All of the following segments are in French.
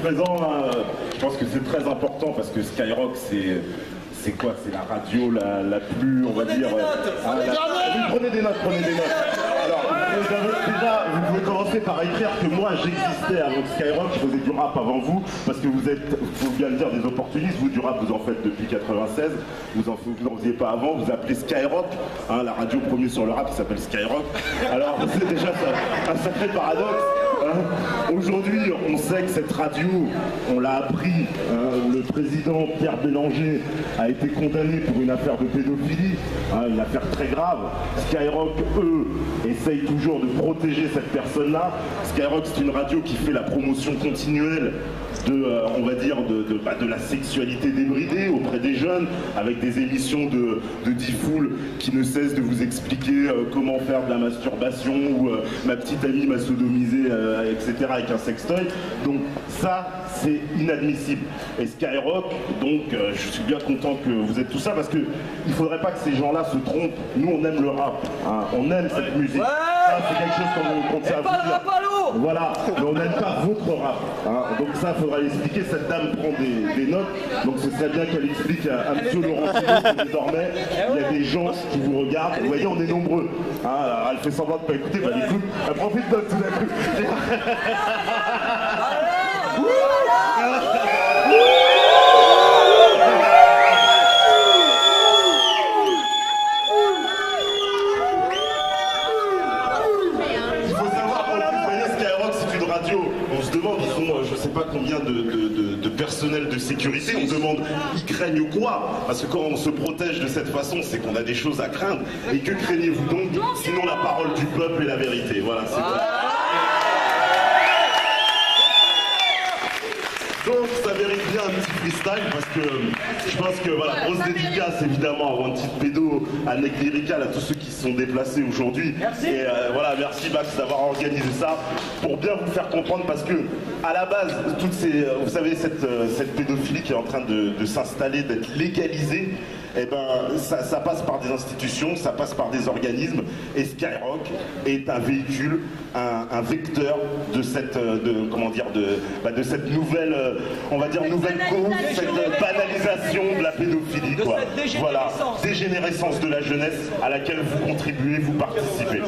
présent, hein, je pense que c'est très important parce que Skyrock, c'est quoi? C'est la radio la plus, on va dire... Prenez des notes, prenez des notes. Alors, déjà, vous pouvez commencer par écrire que moi, j'existais avant Skyrock, je faisais du rap avant vous, parce que vous êtes, faut bien le dire, des opportunistes. Vous, du rap, vous en faites depuis 96, vous en faisiez pas avant, vous appelez Skyrock, hein, la radio première sur le rap qui s'appelle Skyrock. Alors, c'est déjà un sacré paradoxe. Hein. Aujourd'hui, on sait que cette radio, on l'a appris, le président Pierre Bélanger a été condamné pour une affaire de pédophilie, hein, une affaire très grave. Skyrock, eux, essayent toujours de protéger cette personne-là. Skyrock, c'est une radio qui fait la promotion continuelle de, on va dire, de la sexualité débridée auprès des jeunes, avec des émissions de Diffoul qui ne cessent de vous expliquer comment faire de la masturbation ou ma petite amie m'a sodomisé, etc. avec un sextoy. Donc ça, c'est inadmissible. Et Skyrock, donc je suis bien content que vous êtes tout ça parce que il faudrait pas que ces gens-là se trompent. Nous, on aime le rap, hein, on aime cette musique. Ça, c'est quelque chose qu'on sait à vous dire. Voilà, mais on n'aime pas votre rap. Hein. Donc ça, il faudra expliquer. Cette dame prend des notes, donc ce serait bien qu'elle explique à M. Laurent que désormais, il y a des gens qui vous regardent. Vous voyez, on est nombreux. Hein. Alors, elle fait semblant de ne pas écouter, bah, elle écoute, elle profite de tout d'un coup. On se demande, ils ont je sais pas combien de personnel de sécurité, on demande, ils craignent quoi? Parce que quand on se protège de cette façon, c'est qu'on a des choses à craindre. Et que craignez-vous donc? Sinon la parole du peuple et la vérité. Voilà, c'est tout. Donc ça mérite bien un petit freestyle parce que je pense que voilà, grosse dédicace évidemment à Wanted Pédo, à Nec Lyrical, à tous ceux qui se sont déplacés aujourd'hui. Et voilà, merci Max d'avoir organisé ça pour bien vous faire comprendre parce que à la base, toutes ces, vous savez, cette pédophilie qui est en train de s'installer, d'être légalisée, eh ben, ça passe par des institutions, ça passe par des organismes, et Skyrock est un véhicule, un vecteur de cette, comment dire, de cette nouvelle, on va dire nouvelle cause, cette banalisation de la pédophilie, quoi. Voilà, dégénérescence de la jeunesse à laquelle vous contribuez, vous participez.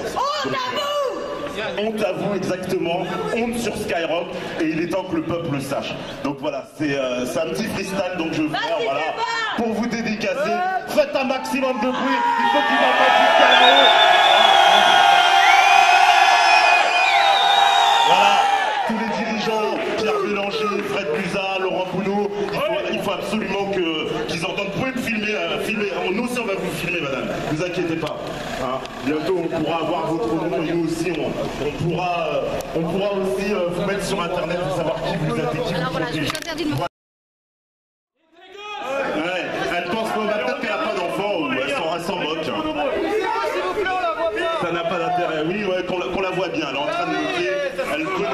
Honte à vous, exactement, honte sur Skyrock, et il est temps que le peuple le sache. Donc voilà, c'est un petit freestyle, donc je veux faire, voilà, pour vous dédicacer. Faites un maximum de bruit, il faut qu'il m'entende jusqu'à là-haut. Voilà, tous les dirigeants, Pierre Bélanger, Fred Buzat, Laurent Bounot, il faut absolument qu'ils entendent. Vous pouvez me filmer, nous aussi on va vous filmer, madame, ne vous inquiétez pas. Hein. Bientôt on pourra avoir votre nom et nous aussi on pourra aussi vous mettre sur internet pour savoir qui vous êtes et qui vous protège. Ouais, elle pense peut-être qu'elle n'a pas d'enfant ou elle s'en moque. Ça n'a pas d'intérêt, oui, ouais, qu'on la voit bien, elle est en train de noter, elle peut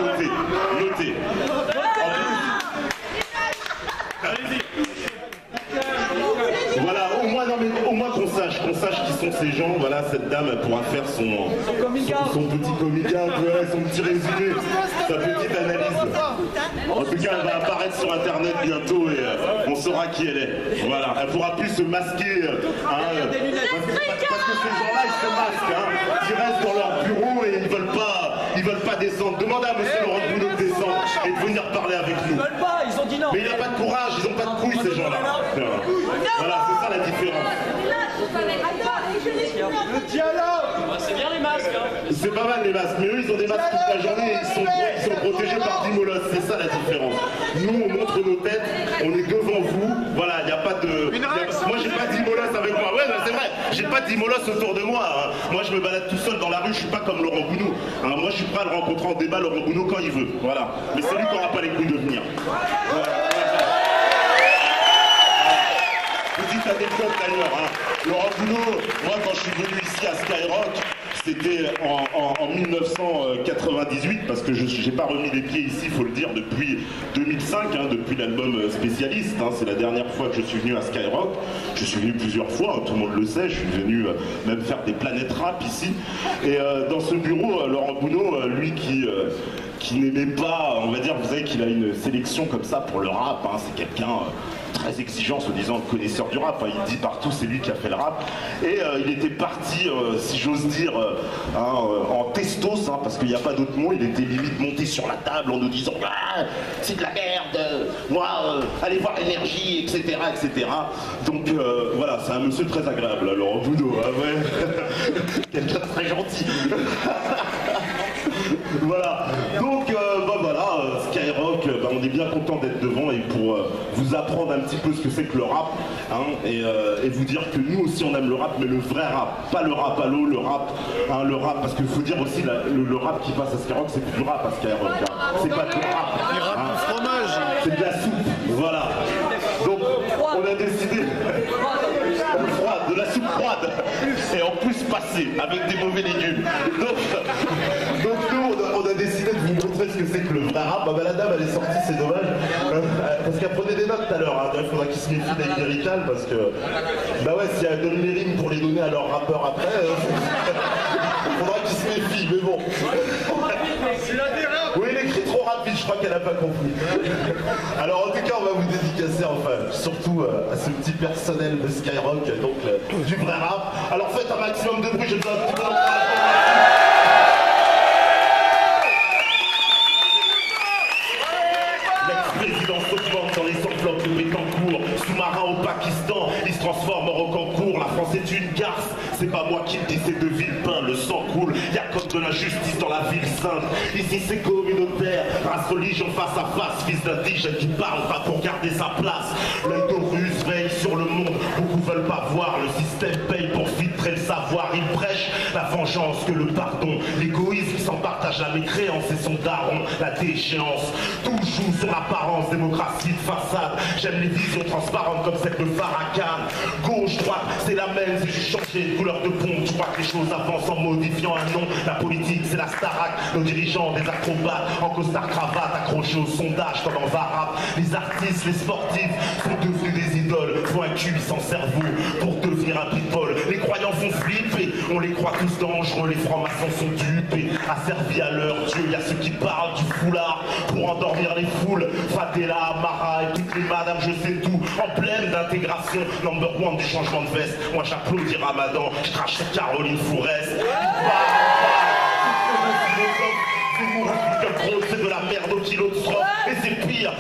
noter. Voilà, au moins qu'on sache qui sont ces gens. Voilà, cette dame elle pourra faire son petit comica, son petit résumé, sa petite analyse. En tout cas, elle va apparaître sur internet bientôt et on saura qui elle est. Voilà, elle pourra plus se masquer. Parce que ces gens-là, ils se masquent. Hein. Ils restent dans leur bureau et ils veulent pas descendre. Demandez à monsieur Laurent Bounot de descendre et de venir parler avec nous. Ils veulent pas, ils ont dit non. Mais il n'a pas de courage, ils n'ont pas de couilles ces gens-là. Voilà, c'est ça la différence. Le dialogue. C'est bien les masques. Hein. C'est pas mal les masques, mais eux ils ont des masques toute la journée et ils sont protégés par Dimolos, c'est ça la différence. Nous on montre nos têtes, on est devant vous, voilà, il n'y a pas de... Moi j'ai pas d'Imolos avec moi, ouais c'est vrai, j'ai pas d'Imolos autour de moi. Hein. Moi je me balade tout seul dans la rue, je suis pas comme Laurent Bounot. Hein. Moi je suis prêt à le rencontrer en débat, Laurent Bounot quand il veut, voilà. Mais c'est lui qui n'aura pas les couilles de venir. Petite anecdote d'ailleurs, hein. Laurent Bounot, moi quand je suis venu ici à Skyrock, c'était en 1998, parce que je n'ai pas remis les pieds ici, il faut le dire, depuis 2005, hein, depuis l'album Spécialiste. Hein, c'est la dernière fois que je suis venu à Skyrock. Je suis venu plusieurs fois, hein, tout le monde le sait, je suis venu même faire des planètes rap ici. Et dans ce bureau, Laurent Bounot, lui qui qui n'aimait pas, on va dire, vous savez qu'il a une sélection comme ça pour le rap, hein, c'est quelqu'un très exigeant, soi-disant connaisseur du rap, hein, il dit partout c'est lui qui a fait le rap, et il était parti, si j'ose dire, en testos, hein, parce qu'il n'y a pas d'autre mot, il était limite monté sur la table en nous disant ah, c'est de la merde, moi, allez voir l'énergie, etc., etc. Donc voilà, c'est un monsieur très agréable, alors Boudot, ah ouais, quelqu'un de très gentil. Voilà, donc bah voilà, Skyrock, bah, on est bien content d'être devant et pour vous apprendre un petit peu ce que c'est que le rap, hein, et vous dire que nous aussi on aime le rap, mais le vrai rap, pas le rap à l'eau, le rap, parce qu'il faut dire aussi le rap qui passe à Skyrock, c'est plus du rap à Skyrock, hein. C'est pas du rap, hein. C'est de la soupe, voilà. Donc on a décidé de la soupe froide, et en plus passée avec des mauvais légumes. Donc nous on a décidé de vous montrer ce que c'est que le vrai rap. Bah, la dame elle est sortie, c'est dommage, parce qu'elle prenait des notes tout à l'heure, hein. Il faudra qu'ils se méfient d'Aïe Lyrical, parce que bah ouais, si elle donne les rimes pour les donner à leur rappeur après, il faudra qu'ils se méfient, mais bon. Oui, il écrit trop rapide, je crois qu'elle n'a pas compris. Alors en tout cas, on va vous dédicacer, enfin, surtout à ce petit personnel de Skyrock, donc du vrai rap. Alors faites un maximum de bruit, j'ai besoin d'un petit peu L'ex-président s'augmente dans les enveloppes de Bétancourt, sous-marin au Pakistan, il se transforme en Rocancourt. La France est une garce, c'est pas moi qui le dis, c'est de Villepin, le sang coule, y a comme de l'injustice dans la ville sainte. Ici c'est communautaire, race religion face à face, fils d'indigène qui parle pas pour garder sa place. L'œil d'Horus veille sur le monde, beaucoup veulent pas voir, le système paye pour filtrer le savoir, il prêche la vengeance que le pardon, l'égoïsme s'en partage la mécréance et son daron, la déchéance, tout joue sur l'apparence, démocratie de façade, j'aime les visions transparentes comme celle de Farrakhan. Gauche, droite, c'est la même, c'est juste changer de couleur de pompe, je crois que les choses avancent en modifiant un nom, la politique c'est la Starac, nos dirigeants des acrobates, en costard cravate, accrochés au sondage comme en varap, les artistes, les sportifs sont devenus des idoles, faut un cul sans cerveau pour devenir un people, les croyants font flipper, on les croit tous dangereux, les francs-maçons sont dupés, asservis à leur Dieu, y a ceux qui parlent du foulard pour endormir les foules, Fatela, Amara et toutes les madames, je sais tout, en pleine d'intégration, number one du changement de veste, moi j'applaudis Ramadan, je crache sur Caroline Fourès, c'est de la merde au kilo de strophe. Et c'est pire,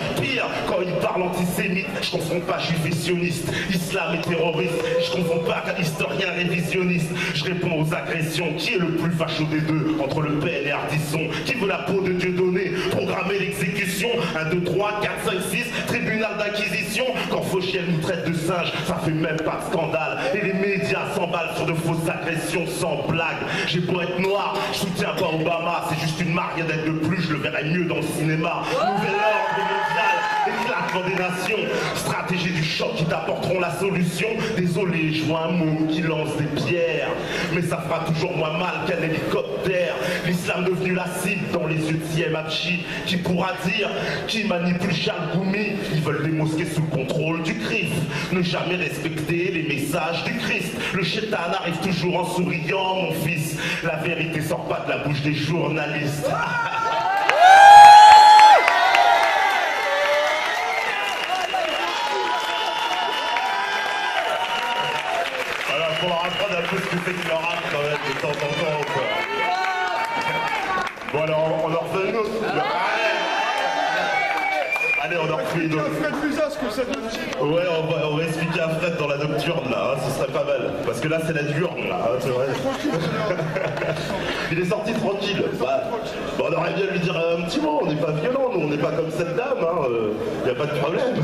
quand il parle antisémite, je confonds pas juif et sioniste, islam et terroriste, je confonds pas historien révisionniste, je réponds aux agressions, qui est le plus facho des deux, entre Le Pen et Ardisson, qui veut la peau de Dieudonné, programmer l'exécution, 1, 2, 3, 4, 5, 6, tribunal d'inquisition, quand Fauchiel nous traite de singe, ça fait même pas de scandale, et les médias s'emballent sur de fausses agressions sans blague, j'ai beau être noir, je soutiens pas Obama, c'est juste une marionnette de plus, je le verrai mieux dans le cinéma, nouvel ordre mondial, éclatement des nations, stratégie du choc qui t'apporteront la solution, désolé, je vois un môme qui lance des pierres, mais ça fera toujours moins mal qu'un hélicoptère, l'islam devenu la cible dans les yeux de Siem Abchi, qui pourra dire, qui manipule Charles Goumi, ils veulent des mosquées sous le contrôle du Christ, ne jamais respecter les messages du Christ, le chétan arrive toujours en souriant, mon fils, la vérité sort pas de la bouche des journalistes. Pour leur apprendre un peu ce que c'est que le rap quand même de temps en temps quoi. Bon alors on en refait une autre. Allez on en refait une autre. Ouais on va expliquer à Fred dans la nocturne là, hein, ce serait pas mal. Parce que là c'est la diurne là, hein, c'est vrai. Il est sorti tranquille. Bah, on aurait bien lui dire un petit mot, on n'est pas violent, nous on n'est pas comme cette dame, hein, y a pas de problème.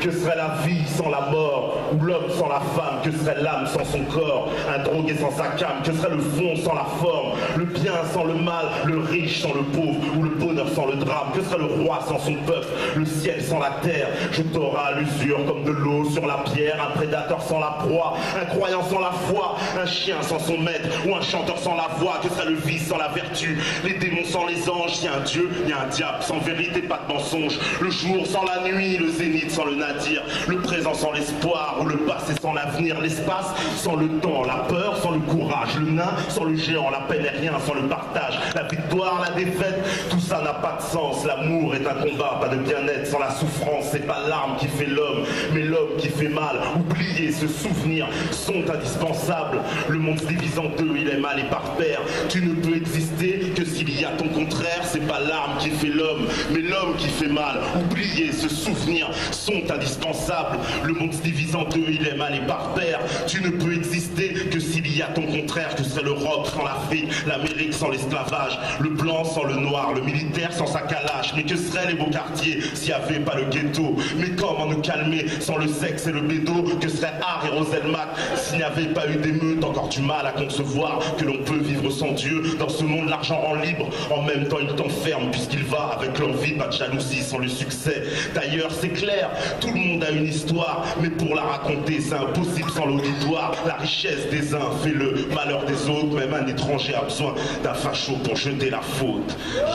Que serait la vie sans la mort, ou l'homme sans la femme, que serait l'âme sans son corps, un drogué sans sa came, que serait le fond sans la forme, le bien sans le mal, le riche sans le pauvre, ou le bonheur sans le drame, que serait le roi sans son peuple, le ciel sans la terre, je t'aurai à l'usure comme de l'eau sur la pierre, un prédateur sans la proie, un croyant sans la foi, un chien sans son maître, ou un chanteur sans la voix, que serait le vice sans la vertu, les démons sans les anges, il y a un Dieu, il y a un diable, sans vérité pas de mensonge, le jour sans la la nuit, le zénith sans le nadir, le présent sans l'espoir, ou le passé sans l'avenir, l'espace sans le temps, la peur sans le courage, le nain sans le géant, la peine et rien sans le partage, la victoire, la défaite, tout ça n'a pas de sens. L'amour est un combat, pas de bien-être sans la souffrance. C'est pas l'arme qui fait l'homme, mais l'homme qui fait mal. Oublier, se souvenir sont indispensables. Le monde se divise en deux, il est mal et par paire. Tu ne peux exister que s'il y a ton contraire. C'est pas l'arme qui fait l'homme, mais l'homme qui fait mal. Oublier, se souvenir sont indispensables. Le monde se divise en deux, il est mal et par paire. Tu ne peux exister que s'il y a ton contraire. Que serait l'Europe sans l'Afrique, l'Amérique sans l'esclavage, le blanc sans le noir, le militaire sans sa calache. Mais que seraient les beaux quartiers s'il n'y avait pas le ghetto? Mais comment nous calmer sans le sexe et le bédo? Que serait Art et Roselmac s'il n'y avait pas eu d'émeute? Encore du mal à concevoir que l'on peut vivre sans Dieu. Dans ce monde, l'argent rend libre, en même temps il t'enferme, puisqu'il va avec l'envie, pas de jalousie sans le succès. D'ailleurs, c'est clair, tout le monde a une histoire, mais pour la raconter, c'est impossible sans l'auditoire. La richesse des uns fait le malheur des autres, même un étranger a besoin d'un facho pour jeter la faute. Yeah!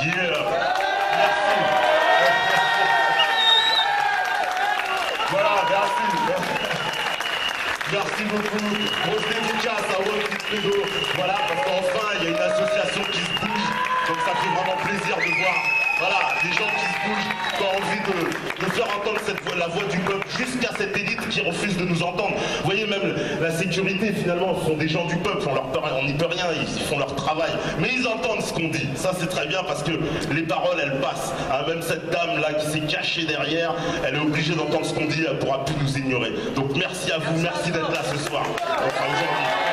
Merci. Voilà, merci. Merci beaucoup. Grosse dédicace à Walkie Fredo. Voilà, parce qu'enfin, il y a une association qui se bouge. Donc ça fait vraiment plaisir de voir, voilà, des gens qui se bougent, qui ont envie de faire entendre la voix du peuple jusqu'à cette élite qui refuse de nous entendre. Vous voyez, même la sécurité, finalement, font des gens du peuple. On n'y peut rien, ils font leur travail. Mais ils entendent ce qu'on dit. Ça, c'est très bien parce que les paroles, elles passent. Hein, même cette dame-là qui s'est cachée derrière, elle est obligée d'entendre ce qu'on dit, elle ne pourra plus nous ignorer. Donc merci à vous, merci d'être là ce soir. Enfin, aujourd'hui.